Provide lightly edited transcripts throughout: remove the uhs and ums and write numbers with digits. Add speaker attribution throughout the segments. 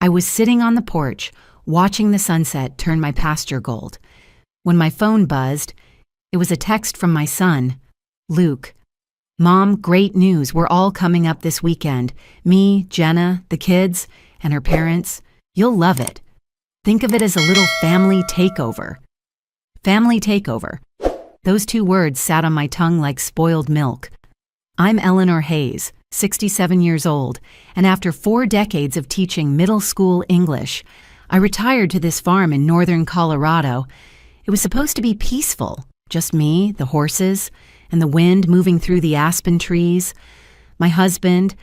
Speaker 1: I was sitting on the porch, watching the sunset turn my pasture gold. When my phone buzzed, it was a text from my son, Luke. "Mom, great news. We're all coming up this weekend. Me, Jenna, the kids, and her parents. You'll love it. Think of it as a little family takeover." Family takeover. Those two words sat on my tongue like spoiled milk. I'm Eleanor Hayes, 67 years old, and after 4 decades of teaching middle school English, I retired to this farm in northern Colorado. It was supposed to be peaceful, just me, the horses, and the wind moving through the aspen trees. My husband,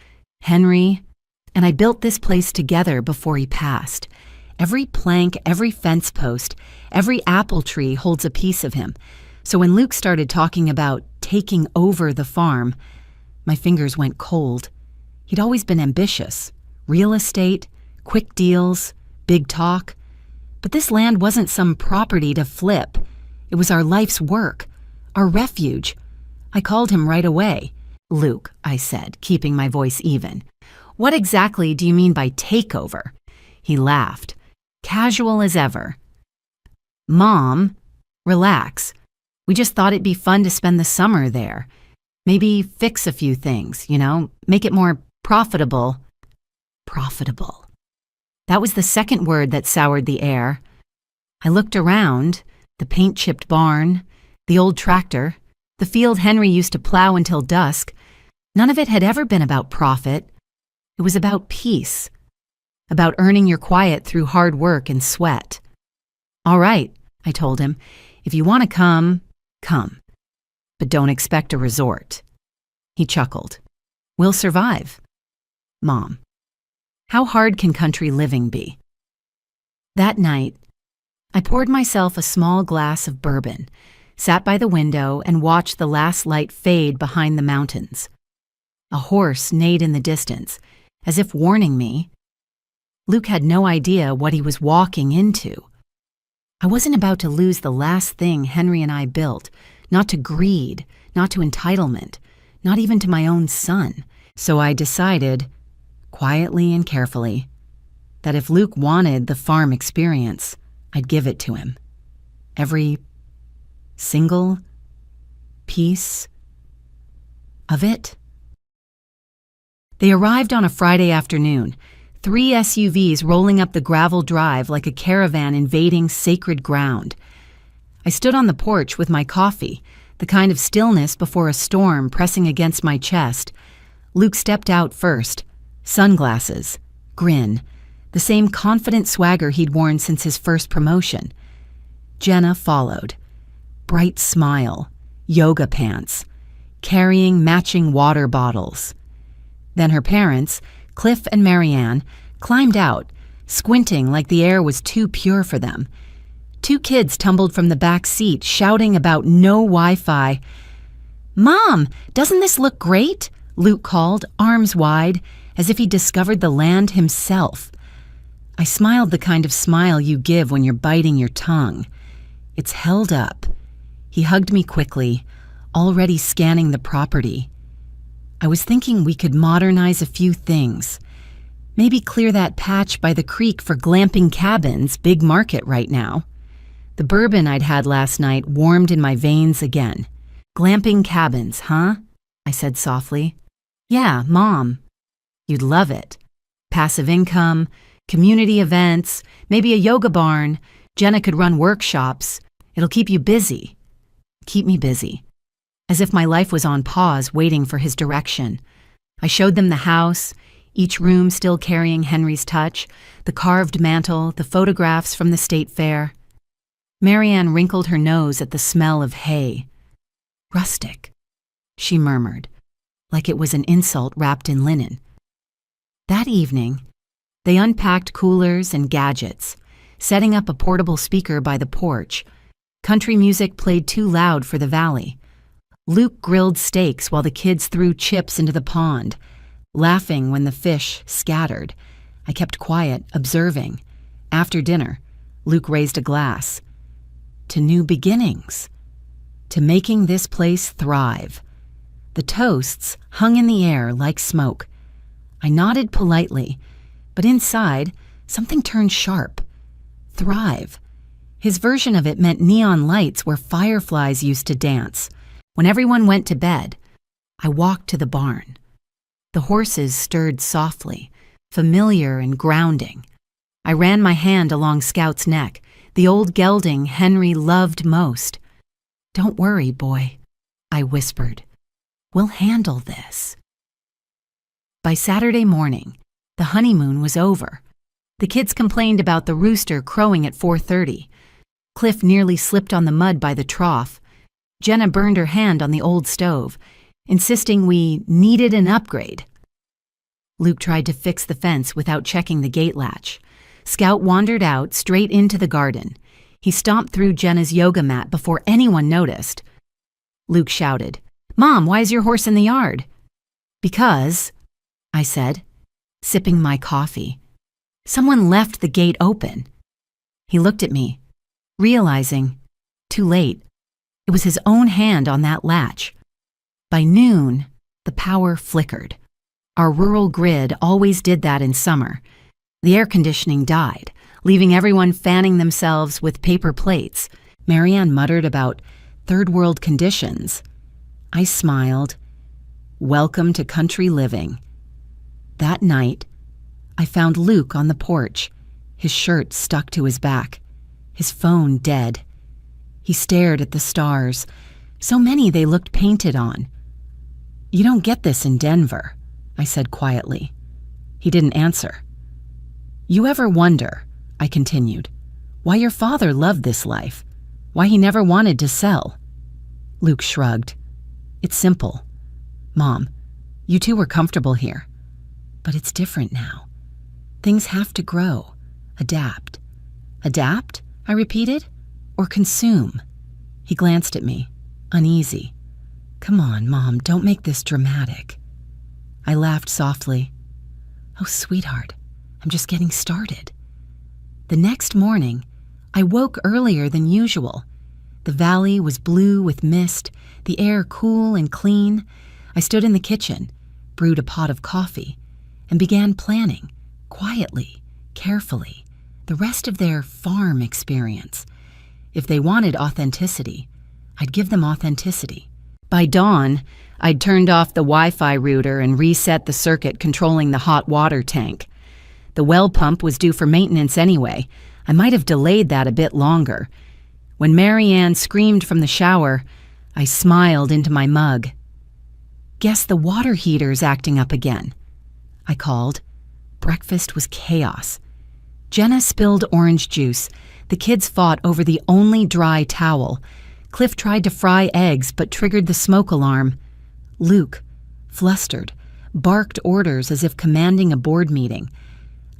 Speaker 1: Henry, and I built this place together before he passed. Every plank, every fence post, every apple tree holds a piece of him. So when Luke started talking about taking over the farm, my fingers went cold. He'd always been ambitious. Real estate, quick deals, big talk. But this land wasn't some property to flip. It was our life's work, our refuge. I called him right away. "Luke," I said, keeping my voice even, "what exactly do you mean by takeover?" He laughed, casual as ever. "Mom, relax. We just thought it'd be fun to spend the summer there. Maybe fix a few things, make it more profitable." Profitable. That was the second word that soured the air. I looked around, the paint-chipped barn, the old tractor, the field Henry used to plow until dusk. None of it had ever been about profit. It was about peace, about earning your quiet through hard work and sweat. "All right," I told him, "if you want to come, come. But don't expect a resort." He chuckled. "We'll survive." Mom, how hard can country living be? That night, I poured myself a small glass of bourbon, sat by the window, and watched the last light fade behind the mountains. A horse neighed in the distance, as if warning me. Luke had no idea what he was walking into. I wasn't about to lose the last thing Henry and I built, not to greed, not to entitlement, not even to my own son. So I decided, quietly and carefully, that if Luke wanted the farm experience, I'd give it to him. Every single piece of it. They arrived on a Friday afternoon, 3 SUVs rolling up the gravel drive like a caravan invading sacred ground. I stood on the porch with my coffee, the kind of stillness before a storm pressing against my chest. Luke stepped out first, sunglasses, grin, the same confident swagger he'd worn since his first promotion. Jenna followed, bright smile, yoga pants, carrying matching water bottles. Then her parents, Cliff and Marianne, climbed out, squinting like the air was too pure for them. 2 kids tumbled from the back seat, shouting about no Wi-Fi. "Mom, doesn't this look great?" Luke called, arms wide, as if he discovered the land himself. I smiled the kind of smile you give when you're biting your tongue. It's held up. He hugged me quickly, already scanning the property. I was thinking we could modernize a few things. Maybe clear that patch by the creek for glamping cabins, big market right now. The bourbon I'd had last night warmed in my veins again. "Glamping cabins, huh?" I said softly. "Yeah, Mom. You'd love it. Passive income, community events, maybe a yoga barn. Jenna could run workshops. It'll keep you busy." Keep me busy. As if my life was on pause, waiting for his direction. I showed them the house, each room still carrying Henry's touch, the carved mantel, the photographs from the state fair. Marianne wrinkled her nose at the smell of hay. "Rustic," she murmured, like it was an insult wrapped in linen. That evening, they unpacked coolers and gadgets, setting up a portable speaker by the porch. Country music played too loud for the valley. Luke grilled steaks while the kids threw chips into the pond, laughing when the fish scattered. I kept quiet, observing. After dinner, Luke raised a glass. To new beginnings. To making this place thrive. The toasts hung in the air like smoke. I nodded politely, but inside, something turned sharp. Thrive. His version of it meant neon lights where fireflies used to dance. When everyone went to bed, I walked to the barn. The horses stirred softly, familiar and grounding. I ran my hand along Scout's neck, the old gelding Henry loved most. "Don't worry, boy," I whispered. "We'll handle this." By Saturday morning, the honeymoon was over. The kids complained about the rooster crowing at 4:30. Cliff nearly slipped on the mud by the trough. Jenna burned her hand on the old stove, insisting we needed an upgrade. Luke tried to fix the fence without checking the gate latch. Scout wandered out straight into the garden. He stomped through Jenna's yoga mat before anyone noticed. Luke shouted, "Mom, why is your horse in the yard?" "Because," I said, sipping my coffee, "someone left the gate open." He looked at me, realizing, too late, it was his own hand on that latch. By noon, the power flickered. Our rural grid always did that in summer. The air conditioning died, leaving everyone fanning themselves with paper plates. Marianne muttered about third world conditions. I smiled. Welcome to country living. That night, I found Luke on the porch, his shirt stuck to his back, his phone dead. He stared at the stars, so many they looked painted on. "You don't get this in Denver," I said quietly. He didn't answer. "You ever wonder," I continued, "why your father loved this life? Why he never wanted to sell?" Luke shrugged. "It's simple. Mom, you two were comfortable here. But it's different now. Things have to grow, adapt." "Adapt?" I repeated. "Or consume?" He glanced at me, uneasy. "Come on, Mom, don't make this dramatic." I laughed softly. "Oh, sweetheart, I'm just getting started." The next morning, I woke earlier than usual. The valley was blue with mist, the air cool and clean. I stood in the kitchen, brewed a pot of coffee, and began planning, quietly, carefully, the rest of their farm experience. If they wanted authenticity, I'd give them authenticity. By dawn, I'd turned off the Wi-Fi router and reset the circuit controlling the hot water tank. The well pump was due for maintenance anyway. I might have delayed that a bit longer. When Marianne screamed from the shower, I smiled into my mug. "Guess the water heater's acting up again," I called. Breakfast was chaos. Jenna spilled orange juice. The kids fought over the only dry towel. Cliff tried to fry eggs but triggered the smoke alarm. Luke, flustered, barked orders as if commanding a board meeting.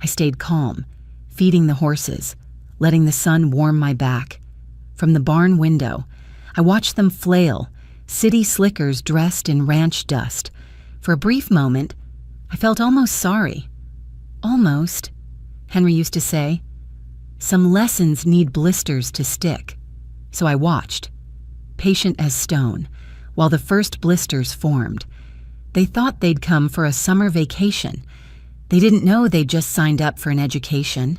Speaker 1: I stayed calm, feeding the horses, letting the sun warm my back. From the barn window, I watched them flail, city slickers dressed in ranch dust. For a brief moment, I felt almost sorry. "Almost," Henry used to say. "Some lessons need blisters to stick." So I watched, patient as stone, while the first blisters formed. They thought they'd come for a summer vacation. They didn't know they'd just signed up for an education.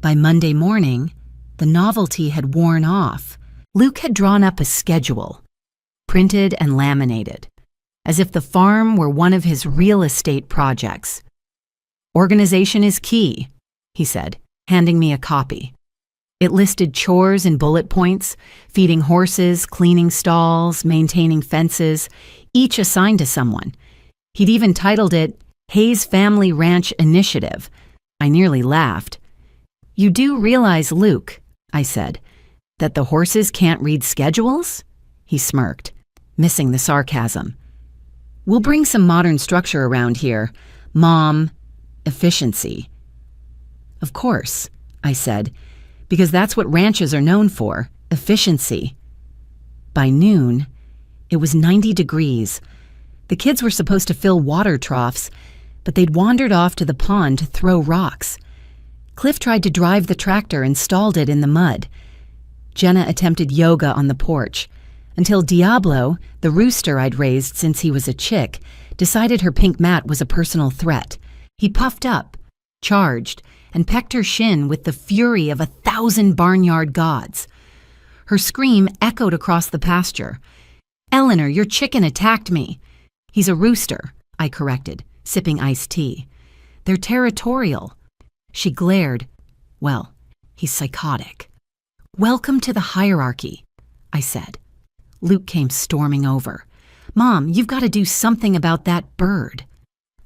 Speaker 1: By Monday morning, the novelty had worn off. Luke had drawn up a schedule, printed and laminated, as if the farm were one of his real estate projects. "Organization is key," he said, handing me a copy. It listed chores in bullet points, feeding horses, cleaning stalls, maintaining fences, each assigned to someone. He'd even titled it Hayes Family Ranch Initiative. I nearly laughed. "You do realize, Luke," I said, "that the horses can't read schedules?" He smirked, missing the sarcasm. "We'll bring some modern structure around here. Mom, efficiency." "Of course," I said, "because that's what ranches are known for, efficiency." By noon, it was 90 degrees. The kids were supposed to fill water troughs, but they'd wandered off to the pond to throw rocks. Cliff tried to drive the tractor and stalled it in the mud. Jenna attempted yoga on the porch, until Diablo, the rooster I'd raised since he was a chick, decided her pink mat was a personal threat. He puffed up, charged, and pecked her shin with the fury of 1,000 barnyard gods. Her scream echoed across the pasture. "Eleanor, your chicken attacked me." "He's a rooster," I corrected, sipping iced tea. "They're territorial." She glared. "Well, he's psychotic." "Welcome to the hierarchy," I said. Luke came storming over. "Mom, you've got to do something about that bird."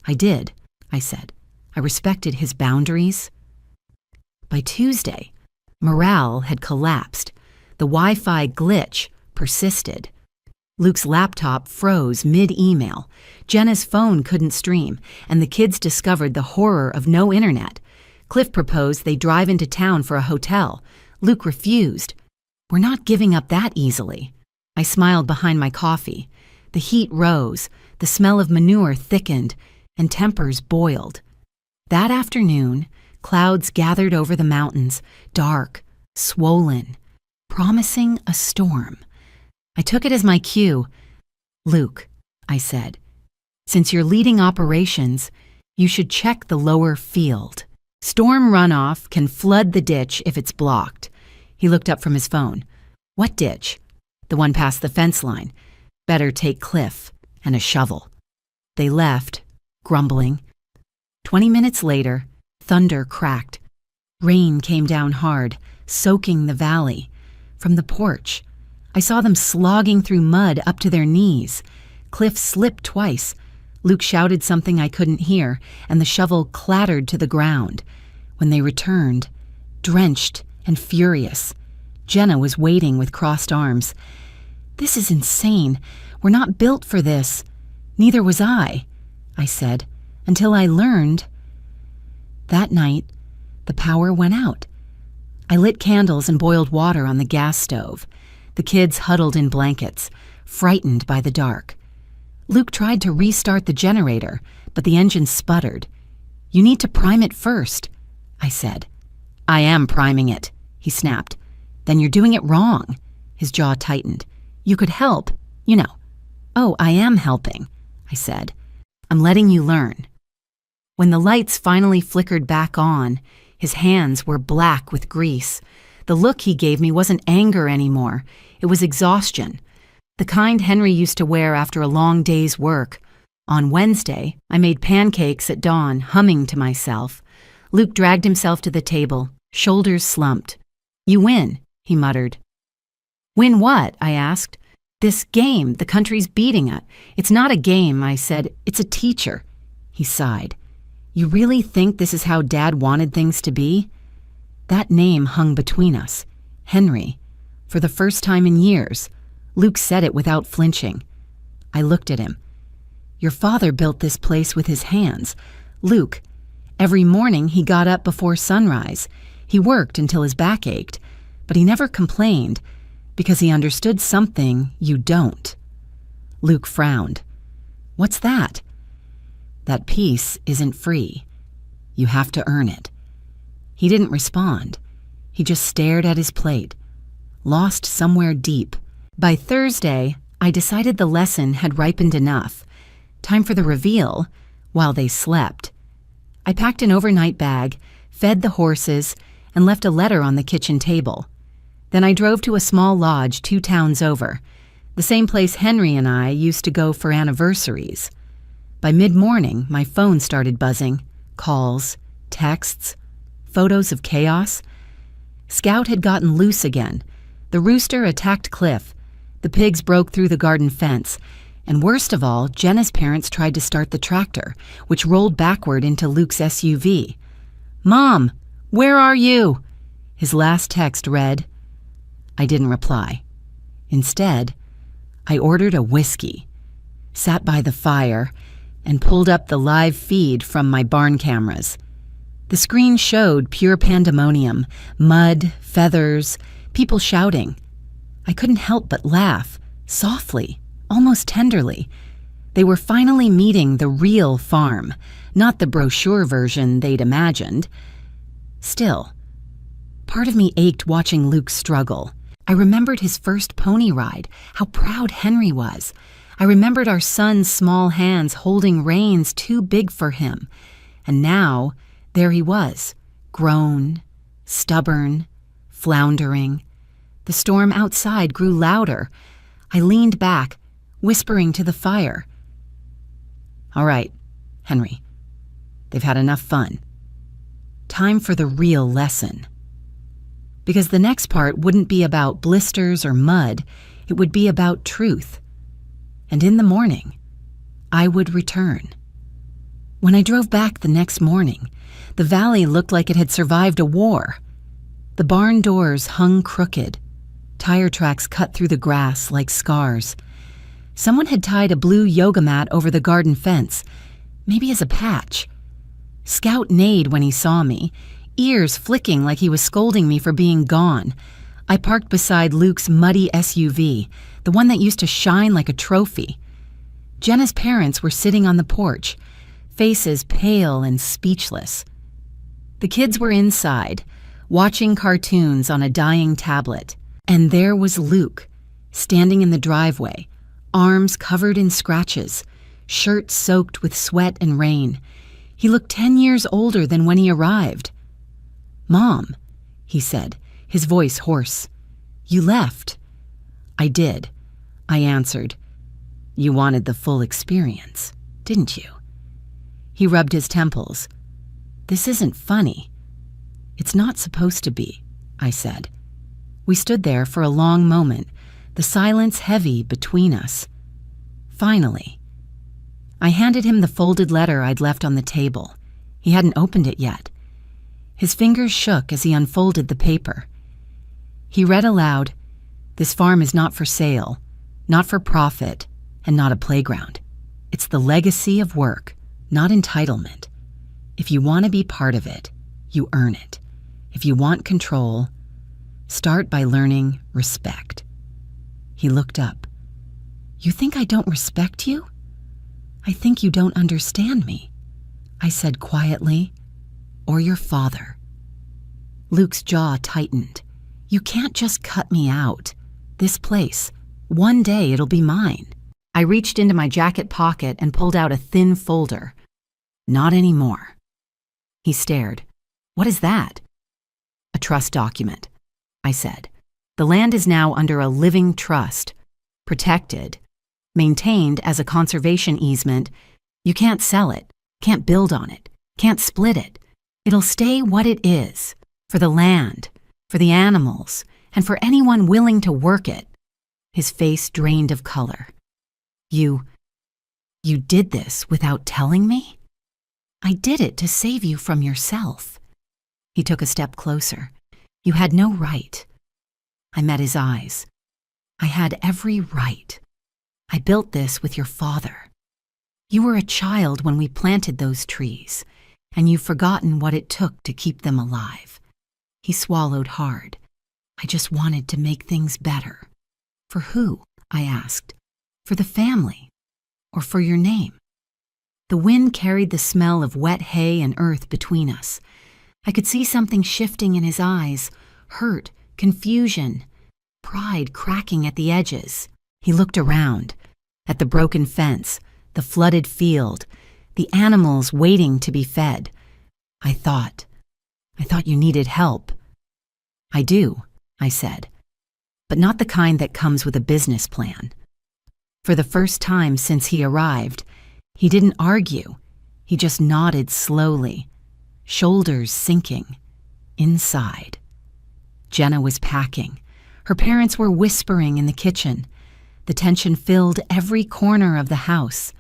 Speaker 1: "I did," I said. I respected his boundaries. By Tuesday, morale had collapsed. The Wi-Fi glitch persisted. Luke's laptop froze mid-email. Jenna's phone couldn't stream, and the kids discovered the horror of no internet. Cliff proposed they drive into town for a hotel. Luke refused. "We're not giving up that easily." I smiled behind my coffee. The heat rose, the smell of manure thickened, and tempers boiled. That afternoon, clouds gathered over the mountains, dark, swollen, promising a storm. I took it as my cue. "Luke," I said, "since you're leading operations, you should check the lower field. Storm runoff can flood the ditch if it's blocked." He looked up from his phone. "What ditch?" "The one past the fence line. Better take Cliff and a shovel." They left, grumbling. 20 minutes later, thunder cracked. Rain came down hard, soaking the valley. From the porch, I saw them slogging through mud up to their knees. Cliff slipped twice. Luke shouted something I couldn't hear, and the shovel clattered to the ground. When they returned, drenched and furious, Jenna was waiting with crossed arms. "This is insane. We're not built for this." "Neither was I said, "until I learned." That night, the power went out. I lit candles and boiled water on the gas stove. The kids huddled in blankets, frightened by the dark. Luke tried to restart the generator, but the engine sputtered. "You need to prime it first," I said. "I am priming it," he snapped. "Then you're doing it wrong." His jaw tightened. "You could help, you know." "Oh, I am helping," I said. "I'm letting you learn." When the lights finally flickered back on, his hands were black with grease. The look he gave me wasn't anger anymore. It was exhaustion. The kind Henry used to wear after a long day's work. On Wednesday, I made pancakes at dawn, humming to myself. Luke dragged himself to the table, shoulders slumped. "You win," he muttered. "Win what?" I asked. "This game, the country's beating it." "It's not a game," I said. "It's a teacher." He sighed. "You really think this is how Dad wanted things to be?" That name hung between us. Henry. For the first time in years, Luke said it without flinching. I looked at him. "Your father built this place with his hands. Luke, every morning he got up before sunrise. He worked until his back ached, but he never complained because he understood something you don't." Luke frowned. "What's that?" "That peace isn't free. You have to earn it." He didn't respond. He just stared at his plate, lost somewhere deep. By Thursday, I decided the lesson had ripened enough. Time for the reveal while they slept. I packed an overnight bag, fed the horses, and left a letter on the kitchen table. Then I drove to a small lodge 2 towns over, the same place Henry and I used to go for anniversaries. By mid-morning, my phone started buzzing. Calls, texts, photos of chaos. Scout had gotten loose again. The rooster attacked Cliff. The pigs broke through the garden fence. And worst of all, Jenna's parents tried to start the tractor, which rolled backward into Luke's SUV. "Mom, where are you?" His last text read. I didn't reply. Instead, I ordered a whiskey, sat by the fire, and pulled up the live feed from my barn cameras. The screen showed pure pandemonium, mud, feathers, people shouting. I couldn't help but laugh, softly, almost tenderly. They were finally meeting the real farm, not the brochure version they'd imagined. Still, part of me ached watching Luke struggle. I remembered his first pony ride, how proud Henry was. I remembered our son's small hands holding reins too big for him. And now, there he was, grown, stubborn, floundering. The storm outside grew louder. I leaned back, whispering to the fire. "All right, Henry. They've had enough fun. Time for the real lesson." Because the next part wouldn't be about blisters or mud, it would be about truth. And in the morning, I would return. When I drove back the next morning, the valley looked like it had survived a war. The barn doors hung crooked. Tire tracks cut through the grass like scars. Someone had tied a blue yoga mat over the garden fence, maybe as a patch. Scout neighed when he saw me, ears flicking like he was scolding me for being gone. I parked beside Luke's muddy SUV, the one that used to shine like a trophy. Jenna's parents were sitting on the porch, faces pale and speechless. The kids were inside, watching cartoons on a dying tablet. And there was Luke, standing in the driveway, arms covered in scratches, shirt soaked with sweat and rain. He looked 10 years older than when he arrived. "Mom," he said, his voice hoarse. "You left." "I did," I answered. "You wanted the full experience, didn't you?" He rubbed his temples. "This isn't funny." "It's not supposed to be," I said. We stood there for a long moment, the silence heavy between us. Finally, I handed him the folded letter I'd left on the table. He hadn't opened it yet. His fingers shook as he unfolded the paper. He read aloud, "This farm is not for sale, not for profit, and not a playground. It's the legacy of work, not entitlement. If you want to be part of it, you earn it. If you want control, start by learning respect." He looked up. "You think I don't respect you?" "I think you don't understand me," I said quietly. "Or your father." Luke's jaw tightened. "You can't just cut me out. This place, one day it'll be mine." I reached into my jacket pocket and pulled out a thin folder. "Not anymore." He stared. "What is that?" "A trust document," I said. "The land is now under a living trust, protected, maintained as a conservation easement. You can't sell it, can't build on it, can't split it. It'll stay what it is, for the land, for the animals, and for anyone willing to work it." His face drained of color. You did this without telling me?" "I did it to save you from yourself." He took a step closer. "You had no right." I met his eyes. "I had every right. I built this with your father. You were a child when we planted those trees, and you've forgotten what it took to keep them alive." He swallowed hard. "I just wanted to make things better." "For who?" I asked. "For the family, or for your name?" The wind carried the smell of wet hay and earth between us. I could see something shifting in his eyes, hurt, confusion, pride cracking at the edges. He looked around, at the broken fence, the flooded field, the animals waiting to be fed. I thought you needed help." "I do," I said, "but not the kind that comes with a business plan." For the first time since he arrived, he didn't argue. He just nodded slowly, shoulders sinking, inside. Jenna was packing. Her parents were whispering in the kitchen. The tension filled every corner of the house.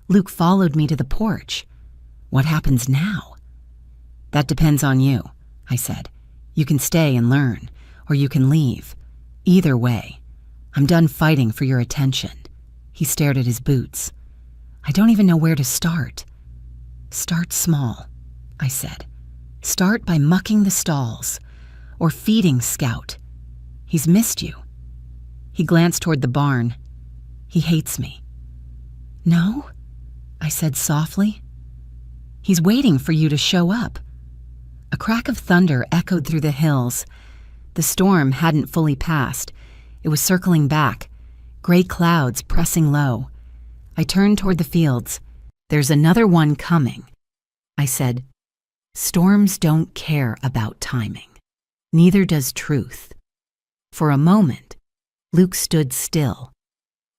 Speaker 1: Luke followed me to the porch. "What happens now?" "That depends on you," I said. "You can stay and learn, or you can leave. Either way, I'm done fighting for your attention." He stared at his boots. "I don't even know where to start." "Start small," I said. "Start by mucking the stalls, or feeding Scout. He's missed you." He glanced toward the barn. "He hates me." "No?" I said softly. "He's waiting for you to show up." A crack of thunder echoed through the hills. The storm hadn't fully passed. It was circling back, gray clouds pressing low. I turned toward the fields. "There's another one coming," I said. Storms don't care about timing. Neither does truth. For a moment, Luke stood still.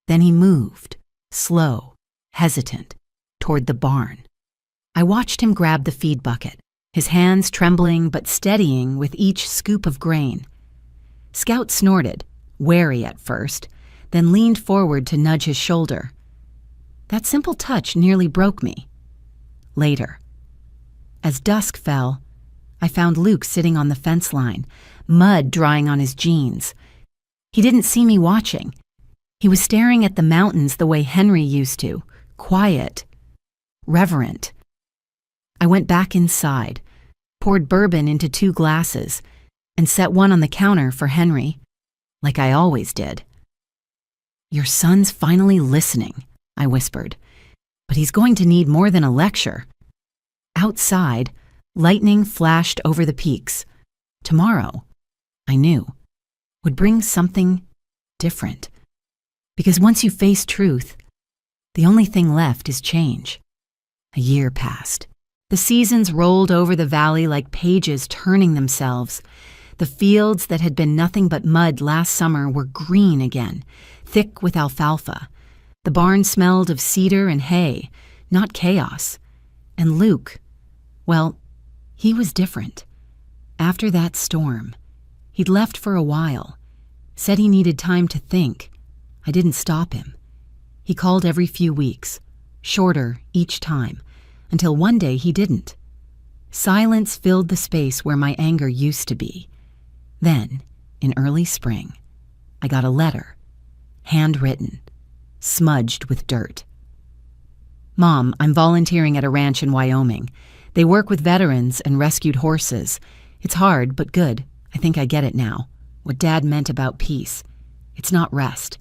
Speaker 1: Then he moved, slow, hesitant, toward the barn. I watched him grab the feed bucket, his hands trembling but steadying with each scoop of grain. Scout snorted, wary at first, then leaned forward to nudge his shoulder. That simple touch nearly broke me. Later, as dusk fell, I found Luke sitting on the fence line, mud drying on his jeans. He didn't see me watching. He was staring at the mountains the way Henry used to, quiet, reverent. I went back inside, poured bourbon into 2 glasses, and set one on the counter for Henry, like I always did. "Your son's finally listening," I whispered, "but he's going to need more than a lecture." Outside, lightning flashed over the peaks. Tomorrow, I knew, would bring something different. Because once you face truth, the only thing left is change. A year passed. The seasons rolled over the valley like pages turning themselves. The fields that had been nothing but mud last summer were green again, thick with alfalfa. The barn smelled of cedar and hay, not chaos. And Luke, well, he was different. After that storm, he'd left for a while, said he needed time to think. I didn't stop him. He called every few weeks, shorter each time, until one day he didn't. Silence filled the space where my anger used to be. Then, in early spring, I got a letter, handwritten, smudged with dirt. "Mom, I'm volunteering at a ranch in Wyoming. They work with veterans and rescued horses. It's hard, but good. I think I get it now. What Dad meant about peace. It's not rest.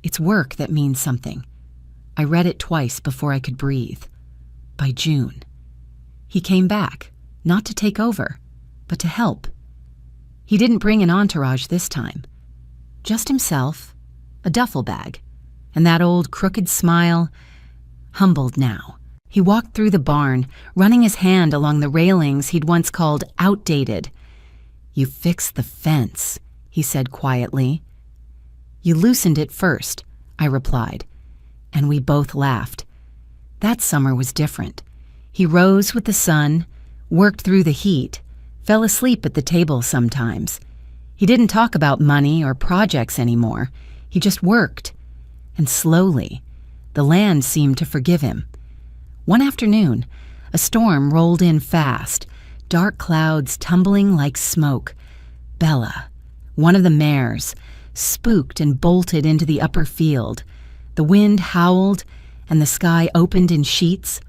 Speaker 1: It's work that means something." I read it twice before I could breathe. By June. He came back, not to take over, but to help. He didn't bring an entourage this time. Just himself, a duffel bag, and that old crooked smile, humbled now. He walked through the barn, running his hand along the railings he'd once called outdated. "You fixed the fence," he said quietly. "You loosened it first," I replied, and we both laughed. That summer was different. He rose with the sun, worked through the heat, fell asleep at the table sometimes. He didn't talk about money or projects anymore. He just worked. And slowly, the land seemed to forgive him. One afternoon, a storm rolled in fast, dark clouds tumbling like smoke. Bella, one of the mares, spooked and bolted into the upper field. The wind howled, and the sky opened in sheets.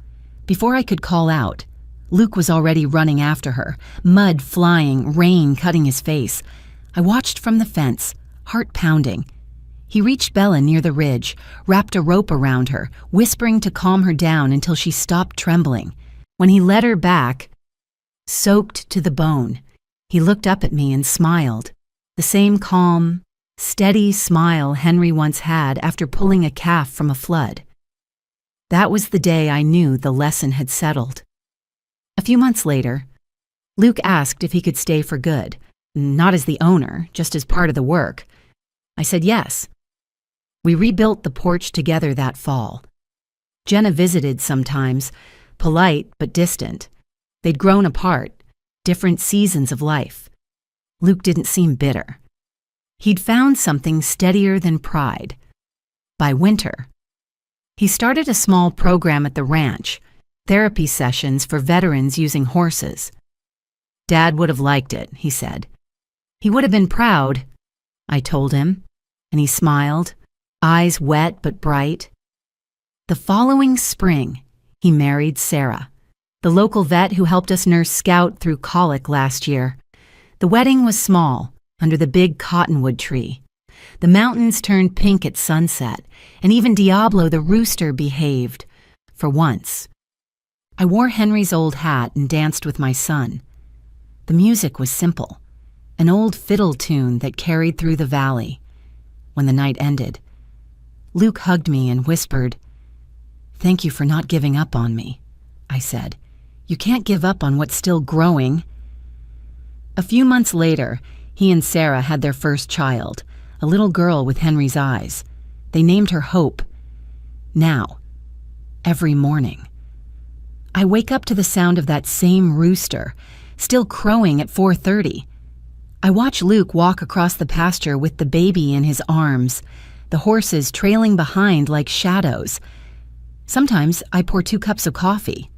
Speaker 1: Before I could call out, Luke was already running after her, mud flying, rain cutting his face. I watched from the fence, heart pounding. He reached Bella near the ridge, wrapped a rope around her, whispering to calm her down until she stopped trembling. When he led her back, soaked to the bone, he looked up at me and smiled. The same calm, steady smile Henry once had after pulling a calf from a flood. That was the day I knew the lesson had settled. A few months later, Luke asked if he could stay for good, not as the owner, just as part of the work. I said yes. We rebuilt the porch together that fall. Jenna visited sometimes, polite but distant. They'd grown apart, different seasons of life. Luke didn't seem bitter. He'd found something steadier than pride. By winter, he started a small program at the ranch, therapy sessions for veterans using horses. Dad would have liked it, he said. He would have been proud, I told him, and he smiled, eyes wet but bright. The following spring, he married Sarah, the local vet who helped us nurse Scout through colic last year. The wedding was small, under the big cottonwood tree. The mountains turned pink at sunset, and even Diablo the rooster behaved, for once. I wore Henry's old hat and danced with my son. The music was simple, an old fiddle tune that carried through the valley. When the night ended, Luke hugged me and whispered, "Thank you for not giving up on me," I said. You can't give up on what's still growing. A few months later, he and Sarah had their first child, a little girl with Henry's eyes. They named her Hope. Now, every morning, I wake up to the sound of that same rooster, still crowing at 4:30. I watch Luke walk across the pasture with the baby in his arms, the horses trailing behind like shadows. Sometimes I pour 2 cups of coffee,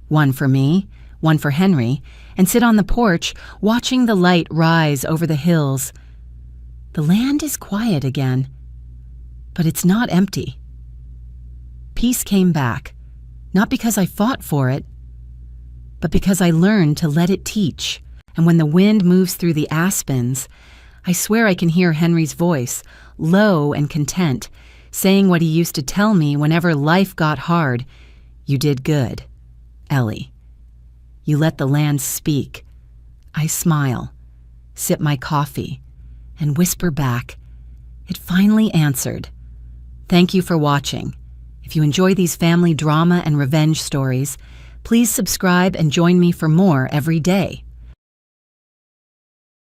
Speaker 1: one for me, one for Henry, and sit on the porch watching the light rise over the hills. The land is quiet again, but it's not empty. Peace came back, not because I fought for it, but because I learned to let it teach. And when the wind moves through the aspens, I swear I can hear Henry's voice, low and content, saying what he used to tell me whenever life got hard. You did good, Ellie. You let the land speak. I smile, sip my coffee, and whisper back, it finally answered. Thank you for watching. If you enjoy these family drama and revenge stories, please subscribe and join me for more every day.